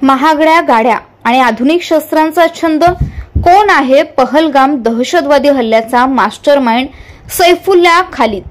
महागड्या गाड्या आणि आधुनिक शस्त्रांचा छंद? कोण आहे पहलगाम दहशतवादी हल्ल्याचा मास्टरमाइंड सैफुल्लाह खालिद?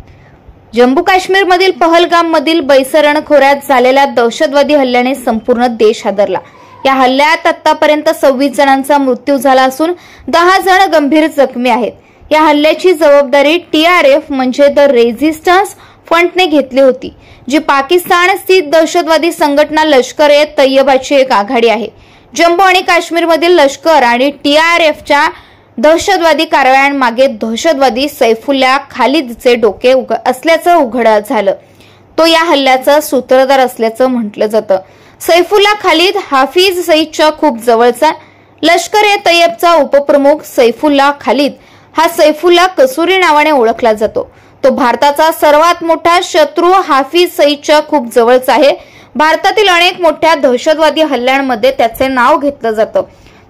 जम्मू काश्मीर मधील पहलगाम मधील बैसरण खोऱ्यात झालेल्या दहशतवादी हल्ल्याने संपूर्ण देश हादरला। या हल्ल्यात आतापर्यंत 26 जणांचा मृत्यू झाला असून 10 जण गंभीर जखमी आहेत। या हल्ल्याची जबाबदारी TRF म्हणजे द रेझिस्टन्स फ्रंटने घेतली होती, जी पाकिस्तान स्थित दहशतवादी संघटना लष्कर-ए-तैयबाची एक आघाडी आहे। जम्मू आणि काश्मीर मधील लष्कर आणि TRFच्या दहशतवादी कारवायांमागे दहशतवादी सैफुल्लाह खालिदचे डोके असल्याचं उघड झालं। तो या हल्ल्याचा सूत्रधार असल्याचं म्हटलं जातं। सैफुल्लाह खालिद हाफिज सईदच्या खूप जवळचा लष्कर-ए-तैयबचा उपप्रमुख सैफुल्लाह खालिद हा सैफुल्लाह कसूरी नावाने ओळखला जातो। तो भारताचा सर्वात मोठा शत्रू हाफिज सईदच्या खूप जवळचा आहे। भारतातील अनेक मोठ्या दहशतवादी हल्ल्यांमध्ये त्याचे नाव घेतलं जातं।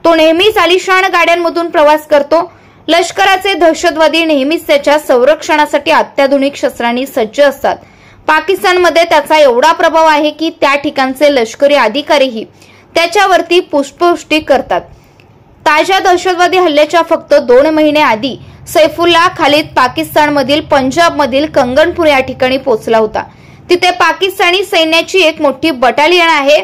तो नेहमीच आलिशान गाड्यांमधून प्रवास करतो। लष्कराचे दहशतवादी नेहमीच त्याच्या संरक्षणासाठी अत्याधुनिक शस्त्रांनी सज्ज असतात। पाकिस्तानमध्ये त्याचा एवढा प्रभाव आहे की त्या ठिकाणचे लष्करी अधिकारीही त्याच्यावरती पुष्पवृष्टी करतात। ताज्या दहशतवादी हल्ल्याच्या फक्त 2 महिने आधी सैफुल्लाह खालिद पाकिस्तानमधील पंजाबमधील कंगनपूर या ठिकाणी पोहोचला होता। तिथे पाकिस्तानी सैन्याची एक मोठी बटालियन आहे।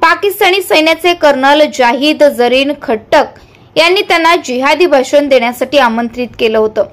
पाकिस्तानी सैन्याचे कर्नल जाहिद जरीन खट्टक यांनी त्यांना जिहादी भाषण देण्यासाठी आमंत्रित केलं होतं।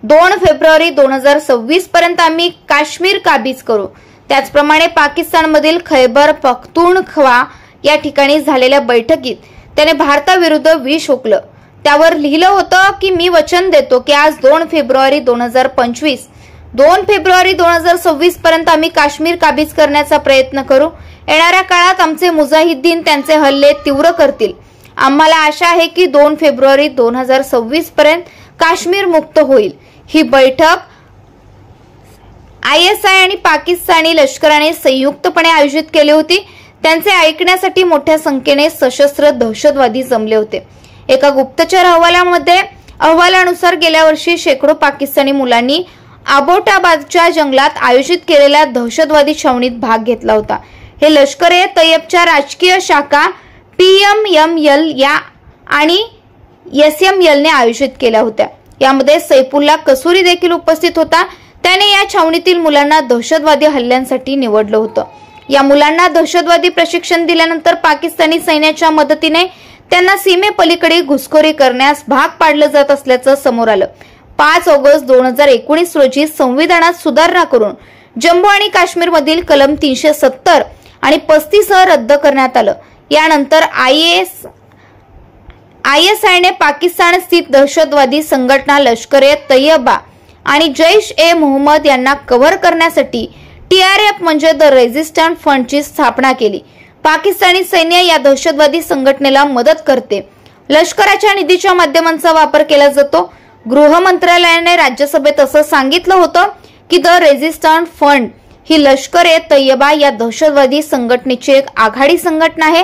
2 फेब्रुवारी 2026 पर्यंत आम्ही काश्मीर काबीज करू। त्याचप्रमाणे पाकिस्तानमधील खैबर पख्तूनख्वा या ठिकाणी झालेल्या बैठकीत त्याने भारताविरुद्ध विष ओकलं। त्यावर लिहिलं होतं की मी वचन देतो की आज 2 फेब्रुवारी 2025 2 फेब्रुवारी 2026 पर्यंत आम्ही काश्मीर काबीज करण्याचा प्रयत्न करू। येणाऱ्या काळात आमचे मुजाहिद्दीन त्यांचे हल्ले तीव्र करतील। आम्हाला आशा आहे की 2 फेब्रुवारी 2026 पर्यंत काश्मीर मुक्त होईल। ही बैठक ISI आणि पाकिस्तानी लष्कराने संयुक्तपणे आयोजित केली होती। त्यांचे ऐकण्यासाठी मोठ्या संख्येने सशस्त्र दहशतवादी जमले होते। एका गुप्तचर अहवालानुसार गेल्या वर्षी शेकडो पाकिस्तानी मुलांनी अबोटाबादच्या जंगलात आयोजित केलेल्या दहशतवादी छावणीत भाग घेतला होता। हे लष्कर-ए-तैयबच्या राजकीय शाखा PMML या आणि SML ने आयोजित केल्या होत्या। यामध्ये सैफुल्लाह कसूरी देखील उपस्थित होता। त्याने या छावणीतील मुलांना दहशतवादी हल्ल्यांसाठी निवडलं होतं। या मुलांना दहशतवादी प्रशिक्षण दिल्यानंतर पाकिस्तानी सैन्याच्या मदतीने त्यांना सीमेपलीकडे घुसखोरी करण्यास भाग पाडलं जात असल्याचं समोर आलं। 5 ऑगस्ट 2019 रोजी संविधानात सुधारणा करून जम्मू आणि काश्मीर मधील कलम 370 आणि 35 रद्द करण्यात आलं। यानंतर ISI ने पाकिस्तान स्थित दहशतवादी संघटना लष्कर-ए-तैयबा आणि जैश-ए-मोहम्मद यांना कव्हर करण्यासाठी TRF म्हणजे द रेझिस्टन्स फ्रंटची स्थापना केली। पाकिस्तानी सैन्य या दहशतवादी संघटनेला मदत करते। लष्कराच्या निधीच्या माध्यमांचा वापर केला जातो। गृह मंत्रालयाने राज्यसभेत असं सांगितलं होतं की द रेझिस्टन्स फ्रंट ही लष्कर-ए-तैयबा या दहशतवादी संघटनेची एक आघाडी संघटना आहे।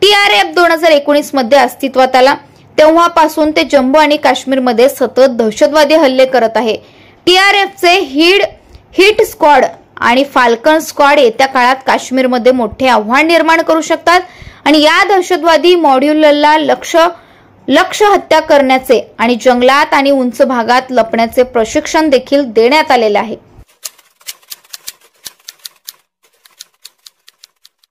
TRF 2019 मध्ये अस्तित्वात आला। तेव्हापासून ते जम्मू आणि काश्मीरमध्ये सतत दहशतवादी हल्ले करत आहे। TRFचे हिट स्क्वॉड आणि फाल्कन स्क्वॉड येत्या काळात काश्मीरमध्ये मोठे आव्हान निर्माण करू शकतात आणि या दहशतवादी मॉड्यूलला लक्ष्य हत्या करण्याचे आणि जंगलात आणि उंच भागात लपण्याचे प्रशिक्षण देखील देण्यात आलेले आहे।